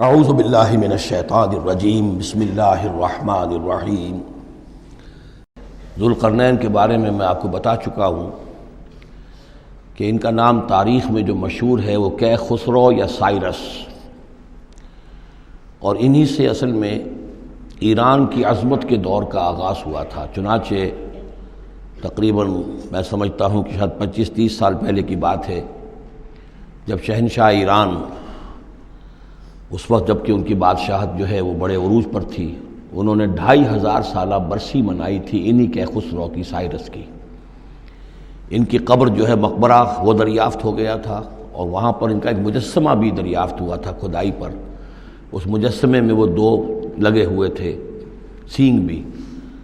اعوذ باللہ من الشیطان الرجیم بسم اللہ الرحمن الرحیم۔ ذوالقرنین کے بارے میں آپ کو بتا چکا ہوں کہ ان کا نام تاریخ میں جو مشہور ہے وہ کیخسرو یا سائرس، اور انہی سے اصل میں ایران کی عظمت کے دور کا آغاز ہوا تھا۔ چنانچہ تقریباً میں سمجھتا ہوں کہ شاید 25-30 سال پہلے کی بات ہے، جب شہنشاہ ایران اس وقت جب کہ ان کی بادشاہت جو ہے وہ بڑے عروج پر تھی، انہوں نے 2500 سالہ برسی منائی تھی انہی کیخسرو کی، سائرس کی۔ ان کی قبر جو ہے مقبرہ وہ دریافت ہو گیا تھا، اور وہاں پر ان کا ایک مجسمہ بھی دریافت ہوا تھا کھدائی پر۔ اس مجسمے میں وہ 2 لگے ہوئے تھے، سینگ بھی۔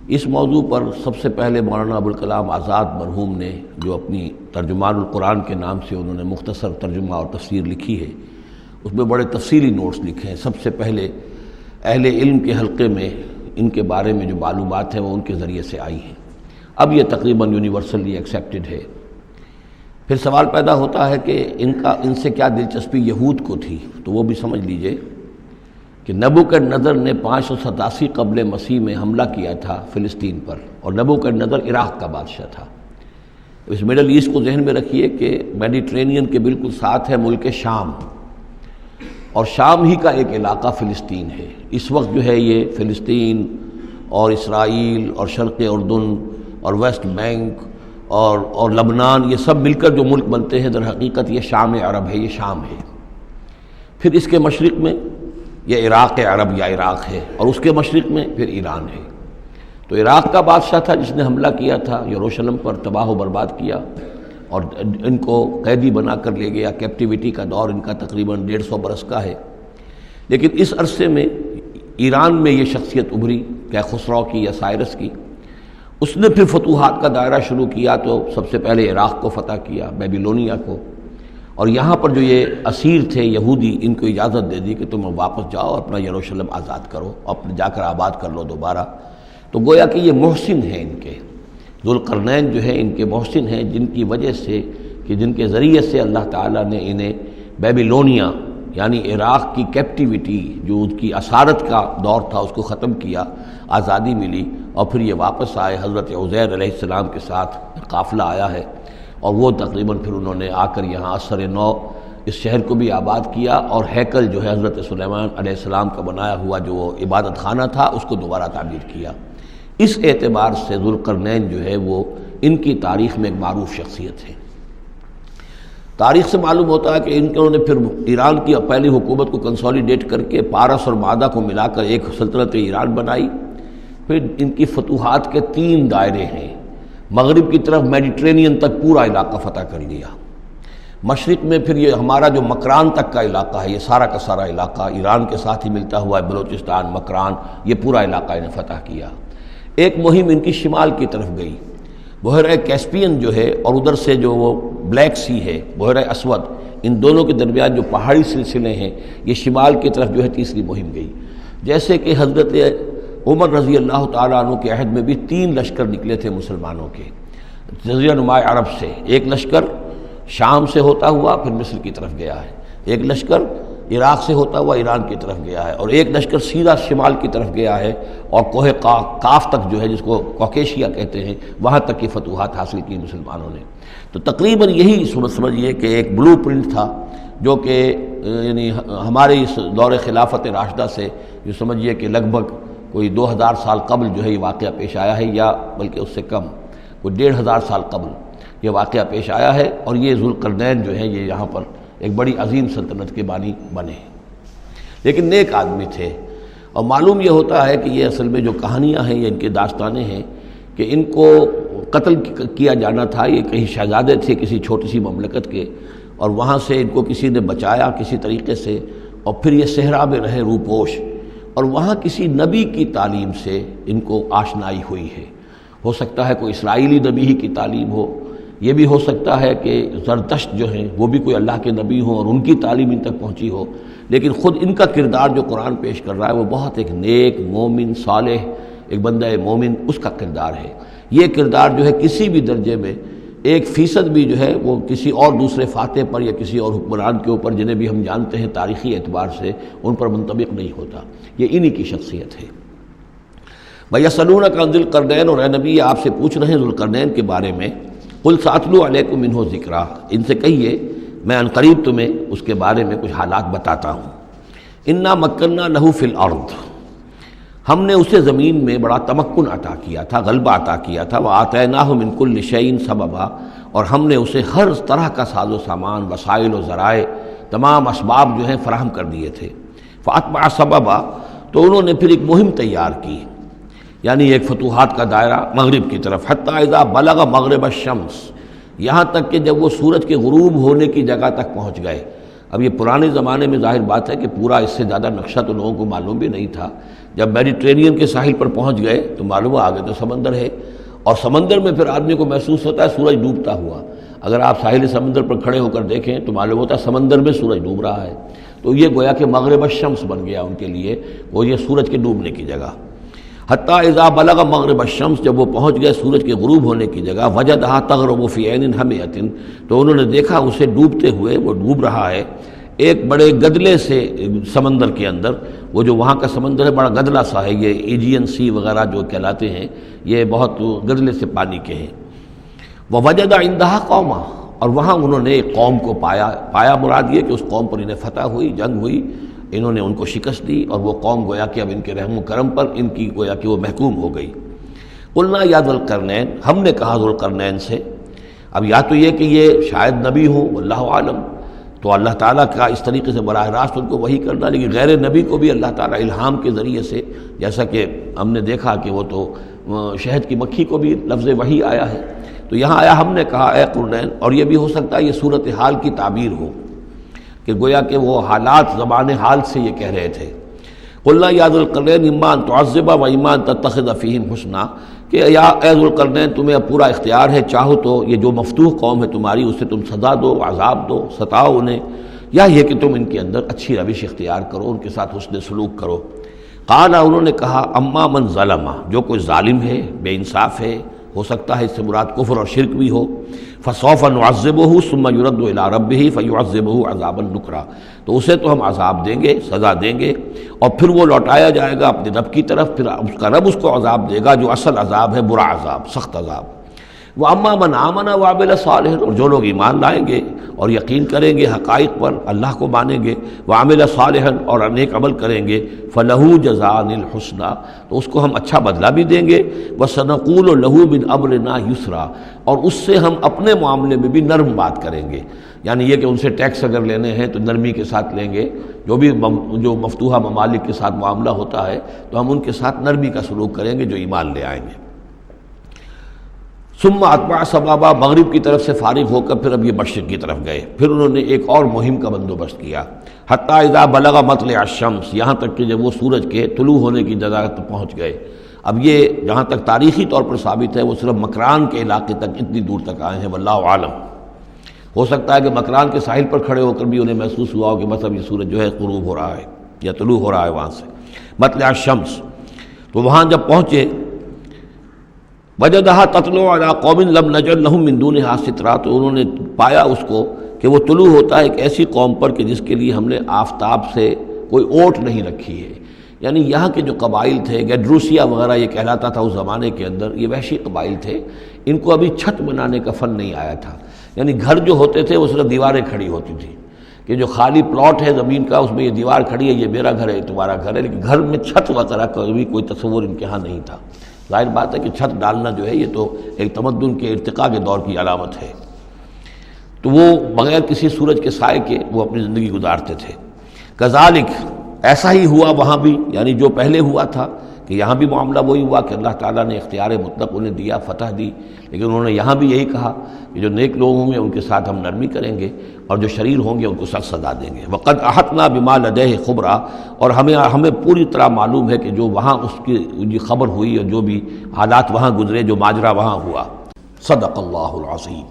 اس موضوع پر سب سے پہلے مولانا ابوالکلام آزاد مرحوم نے، جو اپنی ترجمان القرآن کے نام سے انہوں نے مختصر ترجمہ اور تفسیر لکھی ہے، اس میں بڑے تفصیلی نوٹس لکھے ہیں۔ سب سے پہلے اہل علم کے حلقے میں ان کے بارے میں جو معلومات ہیں وہ ان کے ذریعے سے آئی ہیں۔ اب یہ تقریباً یونیورسلی ایکسیپٹڈ ہے۔ پھر سوال پیدا ہوتا ہے کہ ان سے کیا دلچسپی یہود کو تھی، تو وہ بھی سمجھ لیجئے کہ نبوکدنضر نے 587 قبل مسیح میں حملہ کیا تھا فلسطین پر، اور نبوکدنضر عراق کا بادشاہ تھا۔ اس مڈل ایسٹ کو ذہن میں رکھیے کہ میڈیٹرینین کے بالکل ساتھ ہے ملک شام، اور شام ہی کا ایک علاقہ فلسطین ہے۔ اس وقت جو ہے یہ فلسطین اور اسرائیل اور شرق اردن اور ویسٹ بینک اور لبنان، یہ سب مل کر جو ملک بنتے ہیں، در حقیقت یہ شام عرب ہے، یہ شام ہے۔ پھر اس کے مشرق میں یہ عراق عرب یا عراق ہے، اور اس کے مشرق میں پھر ایران ہے۔ تو عراق کا بادشاہ تھا جس نے حملہ کیا تھا یروشلم پر، تباہ و برباد کیا، اور ان کو قیدی بنا کر لے گیا۔ کیپٹیوٹی کا دور ان کا تقریباً 150 برس کا ہے۔ لیکن اس عرصے میں ایران میں یہ شخصیت ابھری کیخسرو کی یا سائرس کی۔ اس نے پھر فتوحات کا دائرہ شروع کیا، تو سب سے پہلے عراق کو فتح کیا، بیبیلونیا کو، اور یہاں پر جو یہ اسیر تھے یہودی، ان کو اجازت دے دی کہ تم واپس جاؤ، اپنا یروشلم آزاد کرو، اپنے جا کر آباد کر لو دوبارہ۔ تو گویا کہ یہ محسن ہیں ان کے، ذوالقرنین جو ہے ان کے محسن ہیں، جن کی وجہ سے کہ جن کے ذریعے سے اللہ تعالیٰ نے انہیں بیبیلونیا یعنی عراق کی کیپٹیوٹی، جو ان کی اسارت کا دور تھا، اس کو ختم کیا، آزادی ملی، اور پھر یہ واپس آئے۔ حضرت عزیر علیہ السلام کے ساتھ قافلہ آیا ہے، اور وہ تقریباً پھر انہوں نے آ کر یہاں اثر نو اس شہر کو بھی آباد کیا، اور ہیکل جو ہے حضرت سلیمان علیہ السلام کا بنایا ہوا جو وہ عبادت خانہ تھا، اس کو دوبارہ تعمیر کیا۔ اس اعتبار سے ذوالقرنین جو ہے وہ ان کی تاریخ میں ایک معروف شخصیت ہے۔ تاریخ سے معلوم ہوتا ہے کہ انہوں نے پھر ایران کی پہلی حکومت کو کنسولیڈیٹ کر کے پارس اور مادہ کو ملا کر ایک سلطنت ایران بنائی۔ پھر ان کی فتوحات کے 3 دائرے ہیں۔ مغرب کی طرف میڈیٹرینین تک پورا علاقہ فتح کر لیا۔ مشرق میں پھر یہ ہمارا جو مکران تک کا علاقہ ہے، یہ سارا کا سارا علاقہ ایران کے ساتھ ہی ملتا ہوا ہے، بلوچستان، مکران، یہ پورا علاقہ انہیں فتح کیا۔ ایک مہم ان کی شمال کی طرف گئی، بحیرہ کیسپین جو ہے، اور ادھر سے جو وہ بلیک سی ہے، بحیرہ اسود، ان دونوں کے درمیان جو پہاڑی سلسلے ہیں، یہ شمال کی طرف جو ہے تیسری مہم گئی۔ جیسے کہ حضرت عمر رضی اللہ تعالیٰ عنہ کے عہد میں بھی 3 لشکر نکلے تھے مسلمانوں کے جزیرہ نما عرب سے۔ ایک لشکر شام سے ہوتا ہوا پھر مصر کی طرف گیا ہے، ایک لشکر عراق سے ہوتا ہوا ایران کی طرف گیا ہے، اور ایک لشکر سیدھا شمال کی طرف گیا ہے، اور کوہ قاف تک جو ہے، جس کو کوکیشیا کہتے ہیں، وہاں تک کی فتوحات حاصل کی مسلمانوں نے۔ تو تقریباً یہی سمجھیے کہ ایک بلو پرنٹ تھا، جو کہ یعنی ہمارے اس دور خلافت راشدہ سے جو سمجھیے کہ لگ بھگ کوئی 2000 سال قبل جو ہے یہ واقعہ پیش آیا ہے، یا بلکہ اس سے کم، کوئی 1500 سال قبل یہ واقعہ پیش آیا ہے۔ اور یہ ذوالقرنین جو ہے یہ یہاں پر ایک بڑی عظیم سلطنت کے بانی بنے، لیکن نیک آدمی تھے۔ اور معلوم یہ ہوتا ہے کہ یہ اصل میں جو کہانیاں ہیں، یہ ان کے داستانیں ہیں کہ ان کو قتل کیا جانا تھا۔ یہ کہیں شہزادے تھے کسی چھوٹی سی مملکت کے، اور وہاں سے ان کو کسی نے بچایا کسی طریقے سے، اور پھر یہ صحرا میں رہے روپوش، اور وہاں کسی نبی کی تعلیم سے ان کو آشنائی ہوئی ہے۔ ہو سکتا ہے کوئی اسرائیلی نبی ہی کی تعلیم ہو، یہ بھی ہو سکتا ہے کہ زرتشت جو ہیں وہ بھی کوئی اللہ کے نبی ہوں اور ان کی تعلیم ان تک پہنچی ہو، لیکن خود ان کا کردار جو قرآن پیش کر رہا ہے وہ بہت ایک نیک، مومن، صالح، ایک بندہ مومن، اس کا کردار ہے۔ یہ کردار جو ہے کسی بھی درجے میں 1% بھی جو ہے وہ کسی اور دوسرے فاتح پر یا کسی اور حکمران کے اوپر جنہیں بھی ہم جانتے ہیں تاریخی اعتبار سے ان پر منطبق نہیں ہوتا، یہ انہی کی شخصیت ہے۔ وَيَسْأَلُونَكَ عَنِ ذِي الْقَرْنَيْنِ، اور اے نبی آپ سے پوچھ رہے ہیں ذوالقرنین کے بارے میں، قُلْ سَأَتْلُو عَلَيْكُم مِّنْهُ ذِكْرًا، ان سے کہیے میں عنقریب تمہیں اس کے بارے میں کچھ حالات بتاتا ہوں۔ اِنَّا مَكَّنَّا لَهُ فِي الْأَرْضِ، ہم نے اسے زمین میں بڑا تمکن عطا کیا تھا، غلبہ عطا کیا تھا، وَآتَيْنَاهُ مِن كُلِّ شَيْءٍ سَبَبًا، اور ہم نے اسے ہر طرح کا ساز و سامان، وسائل و ذرائع، تمام اسباب جو ہیں فراہم کر دیے تھے۔ فَأَتْبَعَ سَبَبًا، تو انہوں نے پھر ایک مہم تیار کی، یعنی ایک فتوحات کا دائرہ مغرب کی طرف، حتیٰ اذا بلغ مغرب الشمس، یہاں تک کہ جب وہ سورج کے غروب ہونے کی جگہ تک پہنچ گئے۔ اب یہ پرانے زمانے میں ظاہر بات ہے کہ پورا اس سے زیادہ نقشہ تو لوگوں کو معلوم بھی نہیں تھا، جب میڈیٹرینین کے ساحل پر پہنچ گئے تو معلوم آگے تو سمندر ہے، اور سمندر میں پھر آدمی کو محسوس ہوتا ہے سورج ڈوبتا ہوا۔ اگر آپ ساحل سمندر پر کھڑے ہو کر دیکھیں تو معلوم ہوتا ہے سمندر میں سورج ڈوب رہا ہے، تو یہ گویا کہ مغرب الشمس بن گیا ان کے لیے، وہ یہ سورج کے ڈوبنے کی جگہ۔ حتیٰ اذا بلغ مغرب الشمس، جب وہ پہنچ گئے سورج کے غروب ہونے کی جگہ، وجدہا تغرب فی عین حمیۃ، تو انہوں نے دیکھا اسے ڈوبتے ہوئے، وہ ڈوب رہا ہے ایک بڑے گدلے سے سمندر کے اندر۔ وہ جو وہاں کا سمندر ہے بڑا گدلا سا ہے، یہ ایجین سی وغیرہ جو کہلاتے ہیں یہ بہت گدلے سے پانی کے ہیں۔ ووجد عندہا قوما، اور وہاں انہوں نے ایک قوم کو پایا مراد یہ کہ اس قوم پر انہیں فتح ہوئی، جنگ ہوئی، انہوں نے ان کو شکست دی، اور وہ قوم گویا کہ اب ان کے رحم و کرم پر ان کی گویا کہ وہ محکوم ہو گئی۔ قلنا یا ذوالقرنین، ہم نے کہا ذوالقرنین سے، اب یا تو یہ کہ یہ شاید نبی ہوں واللہ عالم، تو اللہ تعالیٰ کا اس طریقے سے براہ راست ان کو وحی کرنا، لیکن غیر نبی کو بھی اللہ تعالیٰ الہام کے ذریعے سے، جیسا کہ ہم نے دیکھا کہ وہ تو شہد کی مکھی کو بھی لفظ وحی آیا ہے، تو یہاں آیا ہم نے کہا اے قرنین، اور یہ بھی ہو سکتا ہے یہ صورتحال کی تعبیر ہو کہ گویا کہ وہ حالات زبان حال سے یہ کہہ رہے تھے۔ قلنا یا ذوالقرنین اما ان تعذب و اما ان تتخذ فیہم حسنا، کہ یا اے ذوالقرنین تمہیں اب پورا اختیار ہے، چاہو تو یہ جو مفتوح قوم ہے تمہاری اسے تم سزا دو، عذاب دو، ستاؤ انہیں، یا یہ کہ تم ان کے اندر اچھی روش اختیار کرو، ان کے ساتھ حسن سلوک کرو۔ قال، انہوں نے کہا اما من ظلم، جو کوئی ظالم ہے، بے انصاف ہے، ہو سکتا ہے اس سے مراد کفر اور شرک بھی ہو، فسوف نعذبہ ثم یرد الی ربہ فیعذبہ عذابا نکرا، تو اسے تو ہم عذاب دیں گے، سزا دیں گے، اور پھر وہ لوٹایا جائے گا اپنے رب کی طرف، پھر اس کا رب اس کو عذاب دے گا جو اصل عذاب ہے، برا عذاب، سخت عذاب۔ وَأَمَّا مَنْ آمَنَ وَعَمِلَ صَالِحًا، اور جو لوگ ایمان لائیں گے اور یقین کریں گے حقائق پر، اللہ کو مانیں گے، وَعَمِلَ صَالِحًا، اور نیک عمل کریں گے، فَلَهُ جَزَاءً الْحُسْنَى، تو اس کو ہم اچھا بدلہ بھی دیں گے، وَسَنَقُولُ لَهُ مِنْ أَمْرِنَا يُسْرًا، اور اس سے ہم اپنے معاملے میں بھی نرم بات کریں گے، یعنی یہ کہ ان سے ٹیکس اگر لینے ہیں تو نرمی کے ساتھ لیں گے، جو مفتوحہ ممالک کے ساتھ معاملہ ہوتا ہے تو ہم ان کے ساتھ نرمی کا سلوک کریں گے جو ایمان لے آئیں گے۔ ثم اتبع سبابا، مغرب کی طرف سے فارغ ہو کر پھر اب یہ مشرق کی طرف گئے، پھر انہوں نے ایک اور مہم کا بندوبست کیا، حتیٰ اذا بلغ مطلع الشمس، یہاں تک کہ جب وہ سورج کے طلوع ہونے کی جگہ تک پہنچ گئے۔ اب یہ جہاں تک تاریخی طور پر ثابت ہے وہ صرف مکران کے علاقے تک اتنی دور تک آئے ہیں، واللہ عالم، ہو سکتا ہے کہ مکران کے ساحل پر کھڑے ہو کر بھی انہیں محسوس ہوا ہو کہ بس اب یہ سورج جو ہے غروب ہو رہا ہے یا طلوع ہو رہا ہے وہاں سے، مطلع الشمس، تو وہاں جب پہنچے، وجدہا تطلع علی قوم لم نجعل لہم من دونہا سترا، تو انہوں نے پایا اس کو کہ وہ طلوع ہوتا ہے ایک ایسی قوم پر کہ جس کے لیے ہم نے آفتاب سے کوئی اوٹ نہیں رکھی ہے، یعنی یہاں کے جو قبائل تھے، گیڈروسیا وغیرہ یہ کہلاتا تھا اس زمانے کے اندر، یہ وحشی قبائل تھے، ان کو ابھی چھت بنانے کا فن نہیں آیا تھا، یعنی گھر جو ہوتے تھے وہ صرف دیواریں کھڑی ہوتی تھیں، کہ جو خالی پلاٹ ہے زمین کا اس میں یہ دیوار کھڑی ہے، یہ میرا گھر ہے، تمہارا گھر ہے، لیکن گھر میں چھت وغیرہ کا بھی کوئی تصور ان کے ہاں نہیں تھا۔ ظاہر بات ہے کہ چھت ڈالنا جو ہے یہ تو ایک تمدن کے ارتقاء کے دور کی علامت ہے، تو وہ بغیر کسی سورج کے سائے کے وہ اپنی زندگی گزارتے تھے۔ کذالک، ایسا ہی ہوا وہاں بھی، یعنی جو پہلے ہوا تھا کہ یہاں بھی معاملہ وہی ہوا کہ اللہ تعالیٰ نے اختیار مطلق انہیں دیا، فتح دی، لیکن انہوں نے یہاں بھی یہی کہا کہ جو نیک لوگ ہوں گے ان کے ساتھ ہم نرمی کریں گے، اور جو شریر ہوں گے ان کو سخت سزا دیں گے۔ وقد احطنا بما لدیہ خبرا، اور ہمیں پوری طرح معلوم ہے کہ جو وہاں اس کی خبر ہوئی اور جو بھی حالات وہاں گزرے، جو ماجرا وہاں ہوا۔ صدق اللہ العظیم۔